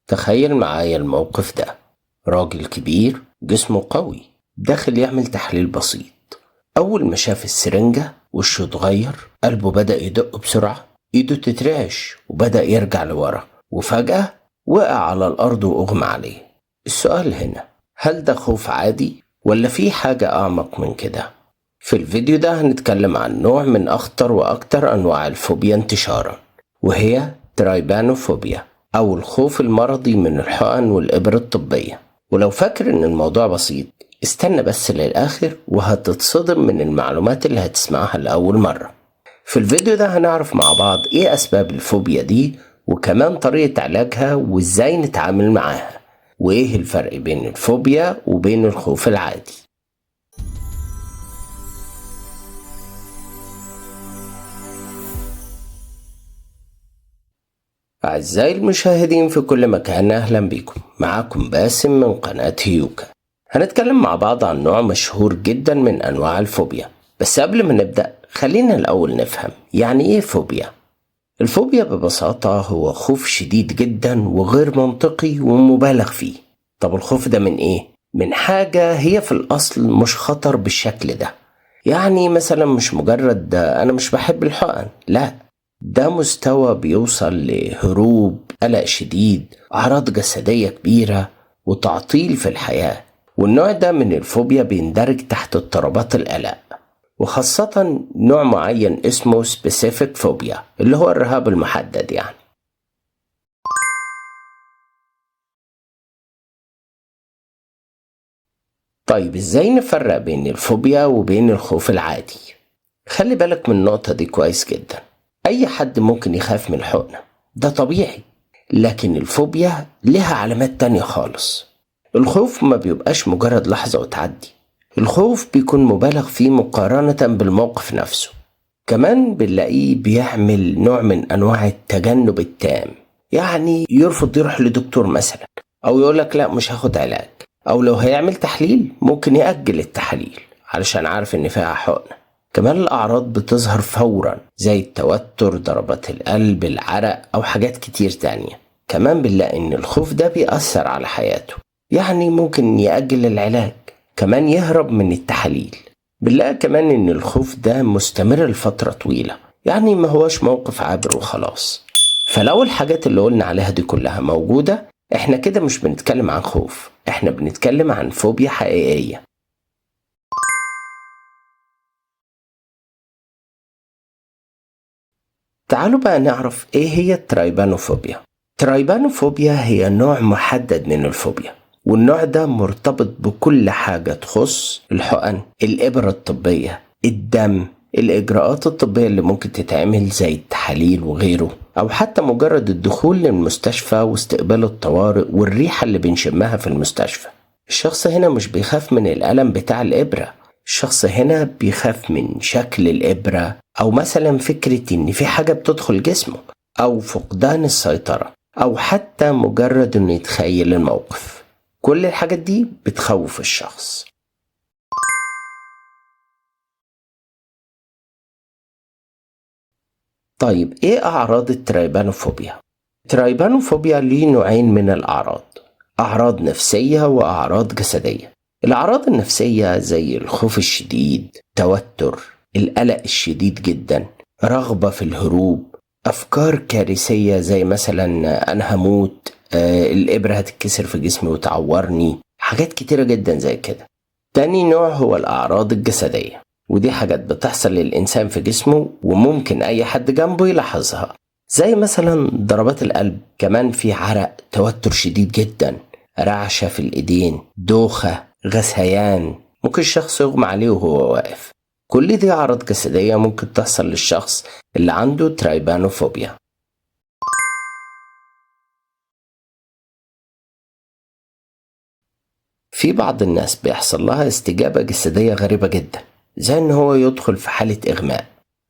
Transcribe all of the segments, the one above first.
تخيل معايا الموقف ده. راجل كبير جسمه قوي داخل يعمل تحليل بسيط. أول ما شاف السرنجة وشه اتغير، قلبه بدأ يدق بسرعة، ايده تترعش وبدأ يرجع لورا، وفجأة وقع على الأرض وأغمى عليه. السؤال هنا، هل ده خوف عادي ولا في حاجة أعمق من كده؟ في الفيديو ده هنتكلم عن نوع من أخطر وأكتر أنواع الفوبيا انتشارا، وهي ترايبانوفوبيا أو الخوف المرضي من الحقن والإبر الطبية. ولو فاكر إن الموضوع بسيط، استنى بس للآخر وهتتصدم من المعلومات اللي هتسمعها لأول مرة. في الفيديو ده هنعرف مع بعض إيه أسباب الفوبيا دي، وكمان طريقة علاجها وإزاي نتعامل معاها، وإيه الفرق بين الفوبيا وبين الخوف العادي. أعزائي المشاهدين في كل مكان، أهلا بكم. معاكم باسم من قناة هيوكا. هنتكلم مع بعض عن نوع مشهور جدا من أنواع الفوبيا، بس قبل ما نبدأ خلينا الأول نفهم يعني إيه فوبيا. الفوبيا ببساطة هو خوف شديد جدا وغير منطقي ومبالغ فيه. طب الخوف ده من إيه؟ من حاجة هي في الأصل مش خطر بالشكل ده. يعني مثلا مش مجرد أنا مش بحب الحقن، لا، ده مستوى بيوصل لهروب، قلق شديد، أعراض جسدية كبيرة، وتعطيل في الحياة. والنوع ده من الفوبيا بيندرج تحت اضطرابات القلق، وخاصة نوع معين اسمه specific phobia اللي هو الرهاب المحدد يعني. طيب ازاي نفرق بين الفوبيا وبين الخوف العادي؟ خلي بالك من النقطة دي كويس جدا. أي حد ممكن يخاف من الحقنة، ده طبيعي، لكن الفوبيا لها علامات تانية خالص. الخوف ما بيبقاش مجرد لحظة وتعدي، الخوف بيكون مبالغ فيه مقارنة بالموقف نفسه. كمان بنلاقيه بيعمل نوع من أنواع التجنب التام، يعني يرفض يروح لدكتور مثلا، أو يقولك لا مش هاخد علاج، أو لو هيعمل تحليل ممكن يأجل التحاليل علشان عارف إن فيها حقنة. كمان الأعراض بتظهر فورا زي التوتر، ضربات القلب، العرق، أو حاجات كتير تانية. كمان بنلاقي إن الخوف ده بيأثر على حياته، يعني ممكن يأجل العلاج، كمان يهرب من التحاليل. بنلاقي كمان إن الخوف ده مستمر لفترة طويلة، يعني ما هوش موقف عابر وخلاص. فلو الحاجات اللي قلنا عليها دي كلها موجودة، احنا كده مش بنتكلم عن خوف، احنا بنتكلم عن فوبيا حقيقية. تعالوا بقى نعرف ايه هي الترايبانوفوبيا. الترايبانوفوبيا هي نوع محدد من الفوبيا، والنوع ده مرتبط بكل حاجة تخص الحقن، الإبرة الطبية، الدم، الإجراءات الطبية اللي ممكن تتعمل زي التحاليل وغيره، أو حتى مجرد الدخول للمستشفى واستقبال الطوارئ والريحة اللي بنشمها في المستشفى. الشخص هنا مش بيخاف من الألم بتاع الإبرة، الشخص هنا بيخاف من شكل الإبرة، أو مثلا فكرة إن في حاجة بتدخل جسمه، أو فقدان السيطرة، أو حتى مجرد إنه يتخيل الموقف. كل الحاجات دي بتخوف الشخص. طيب إيه أعراض الترايبانوفوبيا؟ الترايبانوفوبيا ليه نوعين من الأعراض، أعراض نفسية وأعراض جسدية. الأعراض النفسية زي الخوف الشديد، توتر، القلق الشديد جدا، رغبة في الهروب، أفكار كارثية زي مثلا أنا هموت، الإبرة هتتكسر في جسمي وتعورني، حاجات كتيرة جدا زي كده. تاني نوع هو الأعراض الجسدية، ودي حاجات بتحصل للإنسان في جسمه وممكن أي حد جنبه يلاحظها، زي مثلا ضربات القلب، كمان في عرق، توتر شديد جدا، رعشة في الإيدين، دوخة، غثيان، ممكن الشخص يغمى عليه وهو واقف. كل دي أعراض جسدية ممكن تحصل للشخص اللي عنده ترايبانوفوبيا. في بعض الناس بيحصل لها استجابة جسدية غريبة جدا، زي ان هو يدخل في حالة اغماء.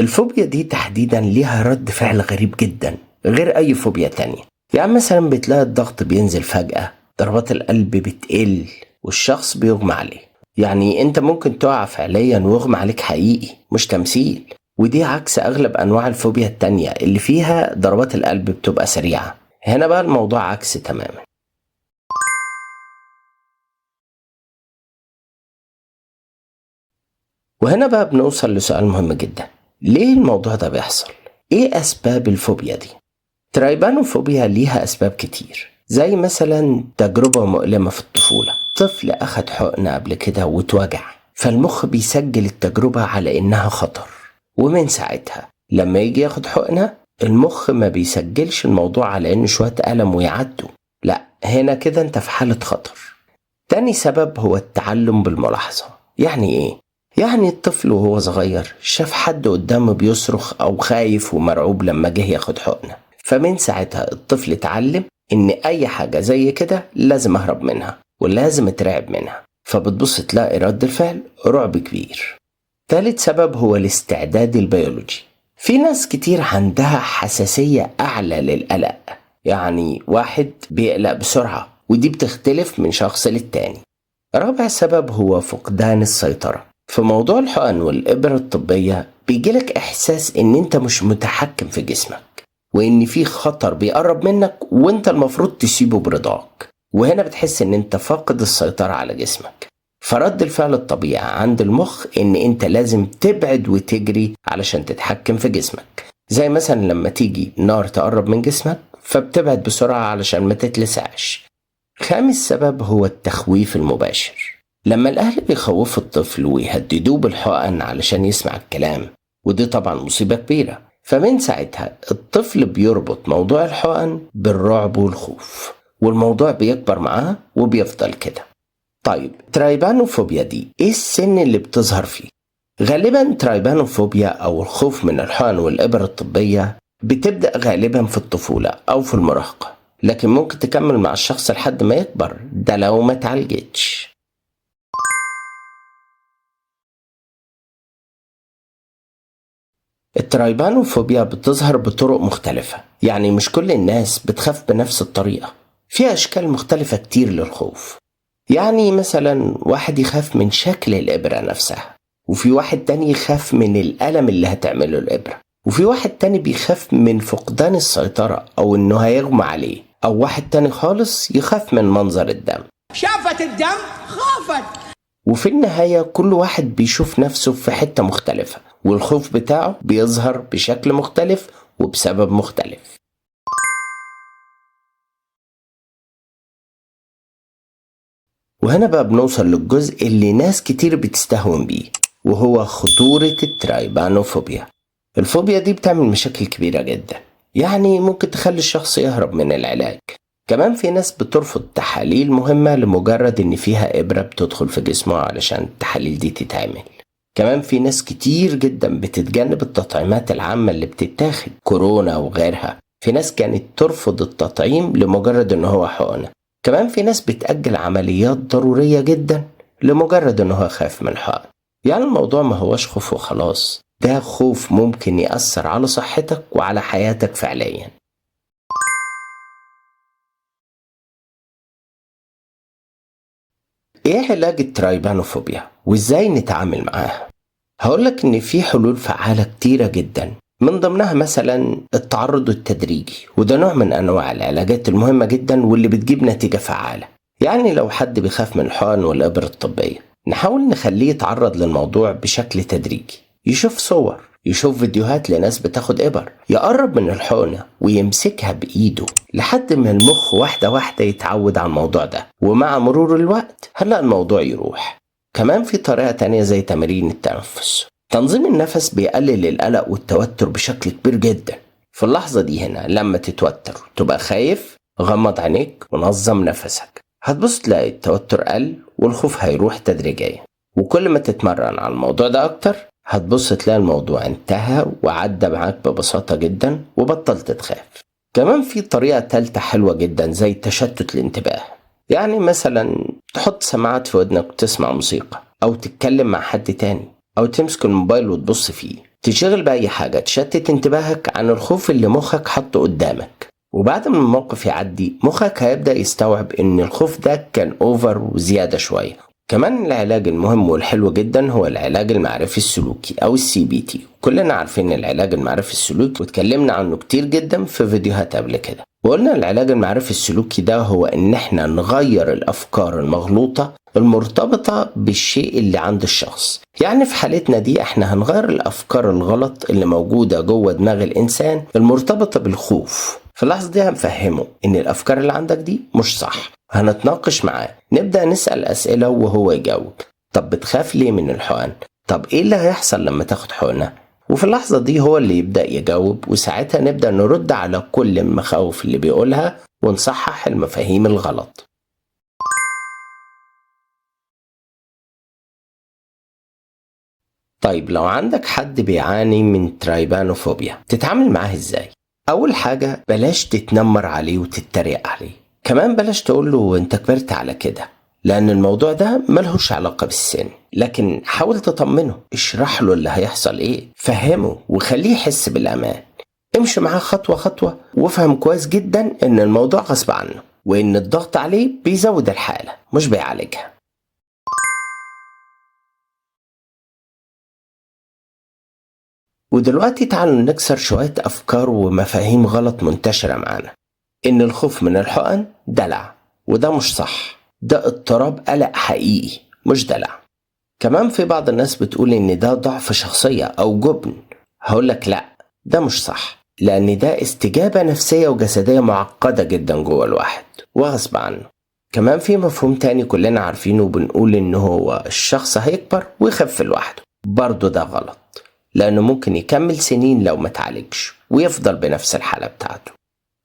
الفوبيا دي تحديدا ليها رد فعل غريب جدا غير اي فوبيا تانية. يعني مثلا بتلاقي الضغط بينزل فجأة، ضربات القلب بتقل، والشخص بيغمى عليه. يعني انت ممكن تقع فعليا ويغمى عليك حقيقي مش تمثيل. ودي عكس اغلب انواع الفوبيا التانية اللي فيها ضربات القلب بتبقى سريعة. هنا بقى الموضوع عكس تماما. وهنا بقى بنوصل لسؤال مهم جدا، ليه الموضوع ده بيحصل؟ ايه اسباب الفوبيا دي؟ ترايبانوفوبيا ليها اسباب كتير، زي مثلا تجربة مؤلمة في الطفولة، طفل اخد حقنة قبل كده واتوجع، فالمخ بيسجل التجربة على انها خطر، ومن ساعتها لما يجي ياخد حقنة المخ ما بيسجلش الموضوع على انه شوية ألم ويعدوا، لا هنا كده انت في حالة خطر. تاني سبب هو التعلم بالملاحظة. يعني ايه؟ يعني الطفل وهو صغير شاف حد قدامه بيصرخ او خايف ومرعوب لما جه ياخد حقنة، فمن ساعتها الطفل اتعلم ان اي حاجة زي كده لازم اهرب منها ولازم اترعب منها، فبتبص تلاقي رد الفعل رعب كبير. تالت سبب هو الاستعداد البيولوجي. في ناس كتير عندها حساسية اعلى للقلق، يعني واحد بيقلق بسرعة ودي بتختلف من شخص للتاني. رابع سبب هو فقدان السيطرة. في موضوع الحقن والإبرة الطبية بيجيلك إحساس إن أنت مش متحكم في جسمك، وإن في خطر بيقرب منك وإنت المفروض تسيبه برضاك، وهنا بتحس إن أنت فاقد السيطرة على جسمك. فرد الفعل الطبيعي عند المخ إن أنت لازم تبعد وتجري علشان تتحكم في جسمك، زي مثلا لما تيجي نار تقرب من جسمك فبتبعد بسرعة علشان ما تتلسعش. خامس سبب هو التخويف المباشر. لما الأهل بيخوفوا الطفل ويهددوه بالحقن علشان يسمع الكلام، ودي طبعا مصيبة كبيرة، فمن ساعتها الطفل بيربط موضوع الحقن بالرعب والخوف، والموضوع بيكبر معاه وبيفضل كده. طيب ترايبانوفوبيا دي ايه السن اللي بتظهر فيه؟ غالبا ترايبانوفوبيا أو الخوف من الحقن والإبر الطبية بتبدأ غالبا في الطفولة أو في المراهقة، لكن ممكن تكمل مع الشخص لحد ما يكبر، ده لو ما تعالجتش. الترايبانوفوبيا بتظهر بطرق مختلفة، يعني مش كل الناس بتخاف بنفس الطريقة، في أشكال مختلفة كتير للخوف. يعني مثلا واحد يخاف من شكل الإبرة نفسها، وفي واحد تاني يخاف من الألم اللي هتعمله الإبرة، وفي واحد تاني بيخاف من فقدان السيطرة أو إنه هيغمى عليه، أو واحد تاني خالص يخاف من منظر الدم. شافت الدم خافت. وفي النهاية كل واحد بيشوف نفسه في حتة مختلفة، والخوف بتاعه بيظهر بشكل مختلف وبسبب مختلف. وهنا بقى بنوصل للجزء اللي ناس كتير بتستهون بيه، وهو خطورة الترايبانوفوبيا. الفوبيا دي بتعمل مشاكل كبيرة جدا، يعني ممكن تخلي الشخص يهرب من العلاج. كمان في ناس بترفض تحاليل مهمة لمجرد ان فيها إبرة بتدخل في جسمه علشان التحاليل دي تتعمل. كمان في ناس كتير جدا بتتجنب التطعيمات العامة اللي بتتاخد، كورونا وغيرها. في ناس كانت ترفض التطعيم لمجرد ان هو حقنة. كمان في ناس بتأجل عمليات ضرورية جدا لمجرد ان هو خاف من الحقن. يعني الموضوع ما هوش خوف وخلاص، ده خوف ممكن يأثر على صحتك وعلى حياتك فعليا. ايه علاج الترايبانوفوبيا وازاي نتعامل معاها؟ هقولك ان في حلول فعالة كتيرة جدا، من ضمنها مثلا التعرض التدريجي، وده نوع من انواع العلاجات المهمة جدا واللي بتجيب نتيجة فعالة. يعني لو حد بيخاف من الحقن والإبر الطبية، نحاول نخليه يتعرض للموضوع بشكل تدريجي، يشوف صور، يشوف فيديوهات لناس بتاخد إبر، يقرب من الحقنة ويمسكها بإيده لحد ما المخ واحدة واحدة يتعود على الموضوع ده، ومع مرور الوقت هلأ الموضوع يروح. كمان في طريقة تانية زي تمارين التنفس. تنظيم النفس بيقلل القلق والتوتر بشكل كبير جدا. في اللحظة دي هنا لما تتوتر تبقى خايف، غمض عينيك ونظم نفسك، هتبص تلاقي التوتر قل والخوف هيروح تدريجيا. وكل ما تتمرن على الموضوع ده أكتر هتبص تلاقي الموضوع انتهى وعدى معاك ببساطة جدا وبطلت تخاف. كمان في طريقة تالتة حلوة جدا زي تشتت الانتباه. يعني مثلا تحط سماعات في ودنك وتسمع موسيقى، أو تتكلم مع حد تاني، أو تمسك الموبايل وتبص فيه، تشغل بأي حاجة تشتت انتباهك عن الخوف اللي مخك حطه قدامك. وبعد ما الموقف يعدي مخك هيبدأ يستوعب ان الخوف ده كان اوفر وزيادة شوية. كمان العلاج المهم والحلو جدا هو العلاج المعرفي السلوكي او CBT. كلنا عارفين العلاج المعرفي السلوكي واتكلمنا عنه كتير جدا في فيديوهات قبل كده. وقلنا العلاج المعرفي السلوكي ده هو ان احنا نغير الافكار المغلوطة المرتبطة بالشيء اللي عند الشخص. يعني في حالتنا دي احنا هنغير الافكار الغلط اللي موجودة جوه دماغ الانسان المرتبطة بالخوف. في اللحظة دي هنفهمه ان الافكار اللي عندك دي مش صح، هنتناقش معاه، نبدأ نسأل اسئلة وهو يجاوب. طب بتخاف ليه من الحقن؟ طب ايه اللي هيحصل لما تاخد حقنة؟ وفي اللحظة دي هو اللي يبدأ يجاوب، وساعتها نبدأ نرد على كل المخاوف اللي بيقولها ونصحح المفاهيم الغلط. طيب لو عندك حد بيعاني من ترايبانوفوبيا تتعامل معاه ازاي؟ اول حاجة بلاش تتنمر عليه وتتريق عليه، كمان بلاش تقوله انت كبرت على كده، لان الموضوع ده ملهوش علاقة بالسن. لكن حاول تطمنه، اشرح له اللي هيحصل ايه، فهمه وخليه يحس بالامان. امشي معاه خطوة خطوة وافهم كويس جدا ان الموضوع غصب عنه، وان الضغط عليه بيزود الحالة مش بيعالجها. ودلوقتي تعالوا نكسر شوية أفكار ومفاهيم غلط منتشرة معانا. إن الخوف من الحقن دلع، وده مش صح، ده اضطراب قلق حقيقي مش دلع. كمان في بعض الناس بتقول إن ده ضعف شخصية أو جبن. هقولك لأ، ده مش صح، لأن ده استجابة نفسية وجسدية معقدة جدا جوه الواحد وغصب عنه. كمان في مفهوم تاني كلنا عارفينه وبنقول إن هو الشخص هيكبر ويخف لوحده، برضه ده غلط، لأنه ممكن يكمل سنين لو ما تعالجش ويفضل بنفس الحالة بتاعته.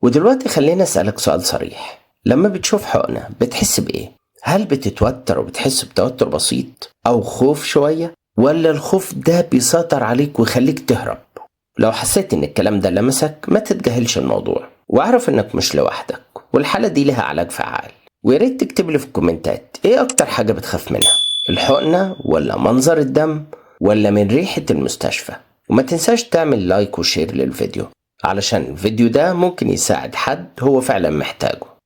ودلوقتي خلينا أسألك سؤال صريح، لما بتشوف حقنة بتحس بإيه؟ هل بتتوتر وبتحس بتوتر بسيط أو خوف شوية؟ ولا الخوف ده بيسيطر عليك ويخليك تهرب؟ لو حسيت إن الكلام ده لمسك ما تتجاهلش الموضوع، واعرف إنك مش لوحدك والحالة دي لها علاج فعال. وياريت تكتب لي في الكومنتات إيه أكتر حاجة بتخاف منها، الحقنة ولا منظر الدم ولا من ريحة المستشفى؟ وما تنساش تعمل لايك وشير للفيديو علشان الفيديو ده ممكن يساعد حد هو فعلا محتاجه.